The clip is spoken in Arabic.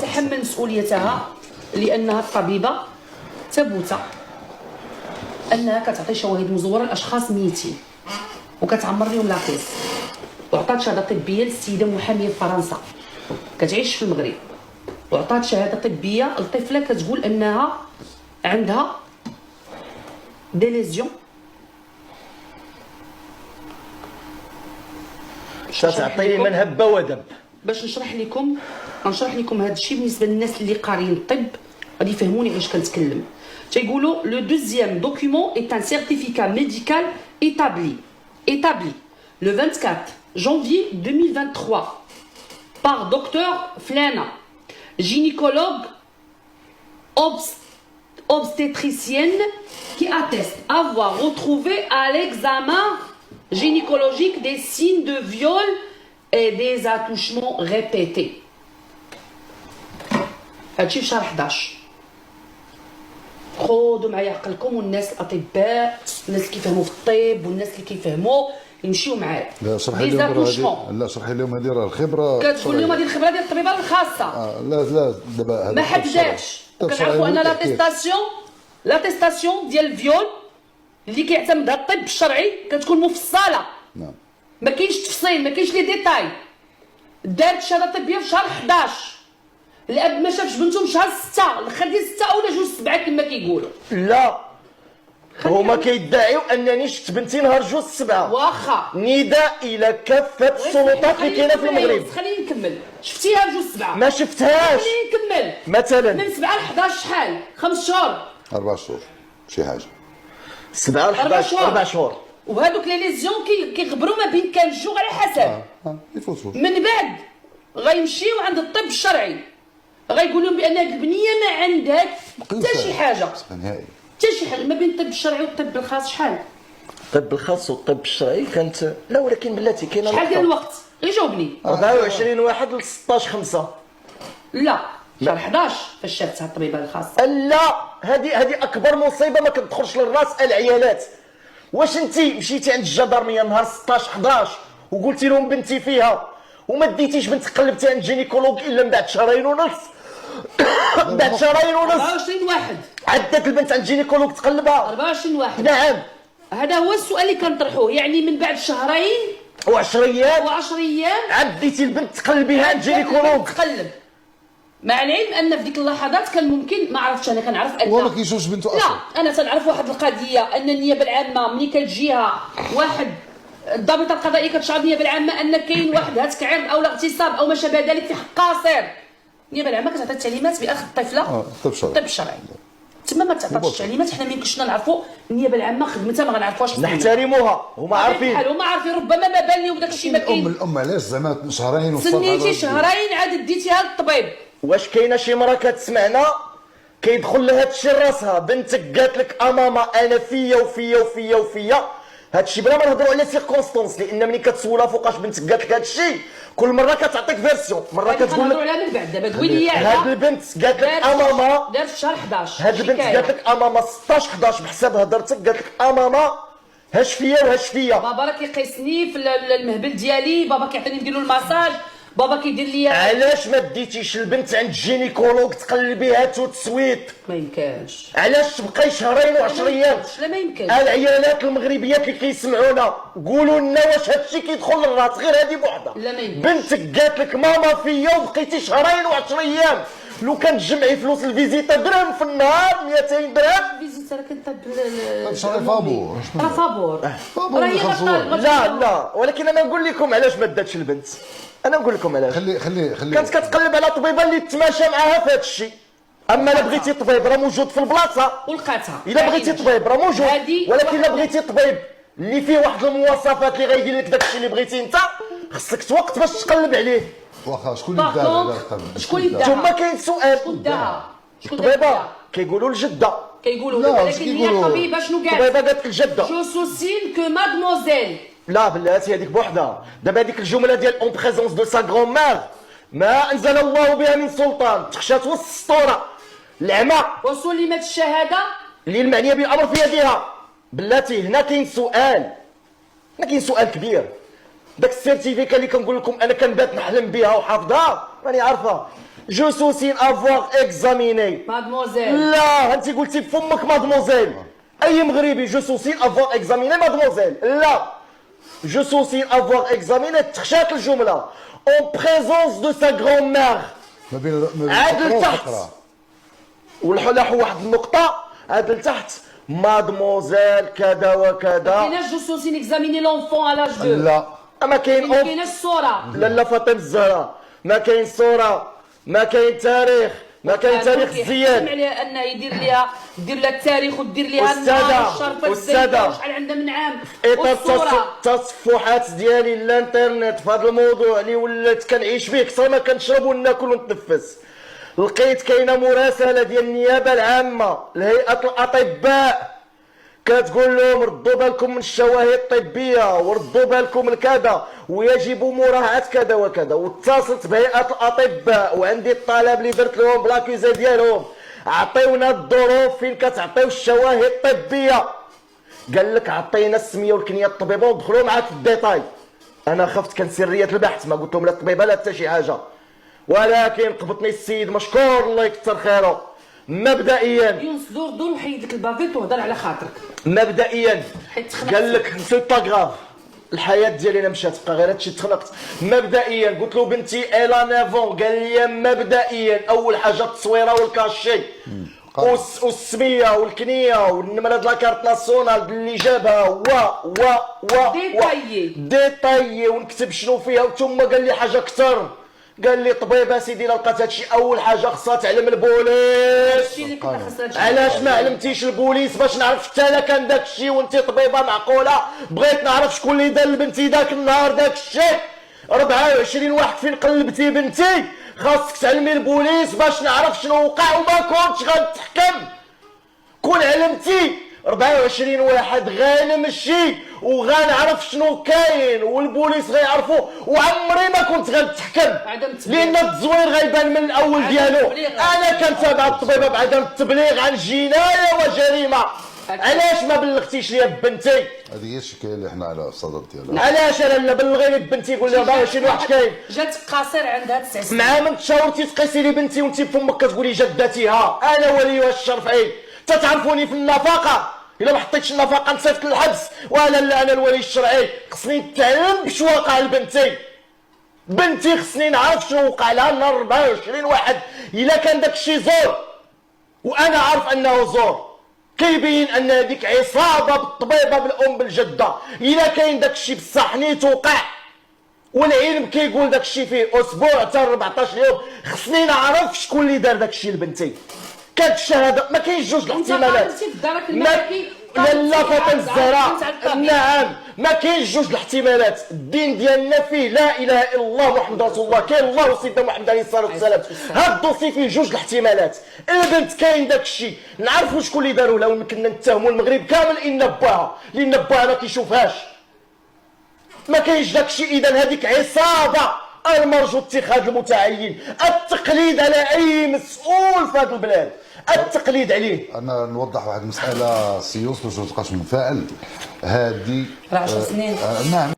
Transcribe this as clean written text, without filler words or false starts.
تحمل مسؤوليتها لانها الطبيبه ثبت انها كتعطي شواهد مزوره لاشخاص ميتين وكتعمر لهم لاكيس، وعطات شهاده طبيه للسيده محاميه في فرنسا كتعيش في المغرب، وعطات شهاده طبيه لطفله كتقول انها عندها دي ليزيون. تعطيني من هبه ودب باش نشرح لكم هذا الشيء بالنسبه للناس اللي قاريين الطب غادي يفهموني علاش كنتكلم. تيقولوا لو دوزيام دوكيومون est un certificat médical établi le 24 janvier 2023 par docteur Flana, gynécologue obstétricienne, qui atteste avoir retrouvé à l'examen gynécologique des signes de viol et des attouchements répétés. هادشي في شهر 11. خذوا معايا عقلكم، والناس الاطباء، الناس اللي كيفهموا في الطب والناس اللي كيفهموا يمشيو معايا. لا شرحي لهم لا شرحي لهم هذه راه الخبره، كتقول لهم هذه الخبره ديال الطبيبه الخاصه. لا دابا ما حددش. كنعرفوا ان لاتيستاسيون ديال الفيول اللي كيعتمدها الطب الشرعي كتكون مفصله. نعم. ما كاينش تفصيل، ما كاينش لي ديتاي. دارت شهاده طبيه في شهر 11، الاب ما شافش بنته في شهر 6، الاخر ديال 6 ولا جوج 7 كما كيقولوا. لا هما كيدعيو انني شفت بنتي نهار جوج 7. واخا نداء الى كافه السلطات اللي كاينه في المغرب. خليني نكمل. شفتيها بجوج 7؟ ما شفتهاش. خليني نكمل. مثلا من 7 ل 11 شحال؟ 5 شهور 4 شهور شي حاجه. 7 ل 11 4 شهور. وهذوك لي ليزيون كيغبروا ما بين كان الجوع على حسب. يفوتوا من بعد غيمشيو عند الطب الشرعي، غيقول لهم بان هذه البنيه ما عندها حتى شي حاجه، نهائي حتى شي حاجه. ما بين الطب الشرعي والطب الخاص شحال؟ الطب الخاص والطب الشرعي كانت لا، ولكن بلاتي كاينه شحال ديال الوقت؟ غير جاوبني. 24 واحد ل 16 5. لا شهر 11 فاش شافتها الطبيبه الخاصه. لا هذه اكبر مصيبه ما كتدخلش للراس العيالات. واش انت مشيتي عند الجدرميه نهار 16 11 وقلتي لهم بنتي فيها وما ديتيش بنتك قلبتي عند جينيكولوج الا من بعد شهرين ونص؟ بعد شهرين ونص 24 واحد عدت البنت عند جينيكولوج تقلبها. 24 واحد. نعم هذا هو السؤال اللي كنطرحوه، يعني من بعد شهرين و10 ايام و10 ايام عديتي البنت تقلبيها عند جينيكولوج. تقلب، مع العلم ان في ديك اللحظات كان ممكن ما عرفتش، انا كنعرف ان هو ما كيشوفش بنته اصلا. لا انا تنعرف واحد القضيه، ان النيابه العامه ملي كتجيها واحد الضابطه القضائيه كتشعر النيابه العامه ان كاين واحد هاتك عرض او اغتصاب او ما شابه ذلك في حق قاصر، النيابه العامه كتعطي التعليمات باخذ الطفله الطب الشرعي. تما ما تعطاتش التعليمات، حنا ما يمكنش نعرفوا النيابه العامه خدمتها ما غنعرفوهاش. نحترموها هما عارفين. هما عارفين، ربما ما بان لهم داك الشيء ما كاين. الام علاش زعما شهرين سنيتي شهرين عاد ديتيها للطبيب. واش كاينه شي مرة كتسمعنا كيدخل لها هادشي لراسها؟ بنتك قالت لك ماما انا فيا وفيا وفيا وفيا. هادشي بلا ما نهضروا على سيركونستونس، لان ملي كتسولها فوقاش بنتك قالت لك هادشي كل مره كتعطيك فيرسيون. مره كتقول لك على من بعد. دابا تقول لي هاد البنت قالت لك ماما دارت في شهر 11. هاد البنت قالت لك ماما 16 11 بحساب هضرتك قالت لك ماما هاش فيا وهاش فيا. بابا راه كيقيسني في المهبل ديالي، بابا كيعطيني ندير له الماساج، بابا كيدير لي. علاش ما ديتيش البنت عند الجينيكولوج تقلبيها تو تسويت؟ ما يمكنش. علاش تبقاي شهرين و10 ايام؟ لا ما يمكنش. العيالات المغربيات اللي كيسمعونا قولوا لنا واش هادشي كيدخل للراس؟ غير هذه بوحدها. لا ما يمكنش. بنتك قالت لك ماما فيا وبقيتي شهرين و10 ايام. لو كان تجمعي فلوس الفيزيتا درهم في النهار 200 درهم. الفيزيتا راه كنطب فابور. راه هي لا ولكن انا نقول لكم علاش ما داتش البنت. انا نقول لكم علاش. خلي كانت كتقلب على طبيبه اللي تماشى معاها في هذا الشيء. اما الا بغيتي طبيب راه موجود في البلاصه ولقاتها. الا بغيتي طبيب راه موجود، ولكن الا بغيتي طبيب اللي فيه واحد المواصفات اللي غيدير لك داك الشيء اللي بغيتي انت، خصك توقت باش تقلب عليه. واخا شكون اللي داها؟ شكون اللي داها؟ ثم كاين سؤال، شكون داها؟ الطبيبه كيقولوا الجده، كيقولوا ولكن هي الطبيبه شنو قالت؟ الطبيبه قالت الجده جو سوسين كو مادموزيل. لا بلاتي هذيك بوحدها. دابا هذيك الجمله ديال اون بريزونس دو سا غران مير ما انزل الله بها من سلطان تخشات وسط السطوره العمى وسلمت الشهاده اللي المعنيه بالامر في يدها. بلاتي هنا كاين سؤال، هنا كاين سؤال كبير. داك السيرتيفيكا اللي كنقول لكم انا كنبات نحلم بها وحافظها راني عارفها، جو سوسين افواغ اكزاميني. مادموزيل. لا انت قلتي بفمك مادموزيل. اي مغربي جو سوسين افواغ اكزاميني مادموزيل. لا جو سوسين افواغ اكزاميني تخشاك الجمله اون بريزونس دو سا غران مير. ما بين عاد فقرة لتحت وفقرة. والحلاح واحد النقطه عاد لتحت مادموزيل كذا وكذا. كايناش جو سوسين اكزاميني لونفون على لاج 2. لا ما كاين ما كايناش الصوره. لا فاطمه الزهراء ما كاين صوره ما كاين تاريخ ما كاين تاريخ زيان. عليها انه يدير لها التاريخ ودير لها النهار الشرطه الزيتونه وشحال عندها من عام والصوره. التصفحات ديالي الانترنت في هذا الموضوع اللي ولات كنعيش فيه اكثر ما كنشرب وناكل ونتنفس. لقيت كاينه مراسله ديال النيابه العامه لهيئه الاطباء كتقول لهم ردوا بالكم من الشواهد الطبيه وردوا بالكم من كذا ويجب مراعاه كذا وكذا. واتصلت بهيئه الاطباء وعندي الطلب اللي درت لهم بلاكيزا ديالهم عطيونا الظروف فين كتعطيو الشواهد الطبيه. قال لك عطينا السميه والكنيه الطبيبه ودخلوا معاك في الديتاي. انا خفت كان سريه البحث ما قلت لهم لا الطبيبه لا حتى شي حاجه، ولكن قبطني السيد مشكور الله يكثر خيره. مبدئيا يونس دور نحيد لك البافيت وهضر على خاطرك. مبدئيا حيت تخنقت. قال لك سي با غاف الحياه ديالي انا مشات بقى غير هادشي تخنقت. مبدئيا قلت له بنتي الا نافون قال لي مبدئيا اول حاجه التصويره والكاشي والسميه والكنيه والنمره د لاكارت ناسيونال اللي جابها و ديتايي ونكتب شنو فيها. ثم قال لي حاجه اكثر قال لي طبيبه سيدي الا لقات هادشي اول حاجه خصها تعلم البوليس. علاش ما علمتيش البوليس باش نعرف حتى انا كان داكشي وانت طبيبه معقوله بغيت نعرف شكون اللي دار لبنتي داك النهار داكشي. 24 واحد فين قلبتي بنتي خاصك تعلمي البوليس باش نعرف شنو وقع وما كنتش غنتحكم. كون علمتي 24 واحد غنمشي وغنعرف شنو كاين والبوليس غيعرفوا وعمري ما كنت غنتحكم لان التزوير غيبان من الاول ديالو. انا كنتابع الطبيبه بعدم التبليغ عن جنايه وجريمه. علاش ما بلغتيش ليا بنتي؟ هذه هي الشكايه اللي حنا على الصدد ديالها. علاش انا لا بلغيني بنتي قول لي 24 واحد كاين جات قاصر عندها 9 سنين. مع من تشاورتي تقيسي لي بنتي وانت بفمك كتقولي جدتيها. انا وليها الشرفعي تتعرفوني في النفقه. الا ما حطيتش النفقه نصيفط للحبس وانا لا انا الولي الشرعي خصني نتعلم باش واقع لبنتي. بنتي خصني نعرف شنو وقع لها نهار 24 واحد. الا كان داك الشيء زور وانا عارف انه زور كيبين ان هذيك عصابه بالطبيبه بالام بالجده. الا كاين داك الشيء بصح نيت وقع والعلم كيقول داك الشيء فيه اسبوع حتى 14 يوم خصني نعرف شكون اللي دار داك الشيء لبنتي. كانت الشهاده ما كاينش جوج الاحتمالات. لا فاطمه الزهراء نعم ما كاينش جوج الاحتمالات. الدين ديالنا فيه لا اله الا الله محمد رسول الله كاين الله وسيدنا محمد عليه الصلاه والسلام. هاد الدوسي فيه جوج الاحتمالات. البنت كاين داك الشيء نعرفوا شكون اللي داروا لها ويمكننا نتهموا المغرب كامل ان باها لان باها ما كيشوفهاش. ما كاينش داك الشيء. اذا هذيك عصابه المرجو اتخاذ المتعين. التقليد على اي مسؤول في هذا البلاد التقليد عليه. انا نوضح واحد المساله سيوس باش ما تبقاش منفعل. هذه 10 سنين نعم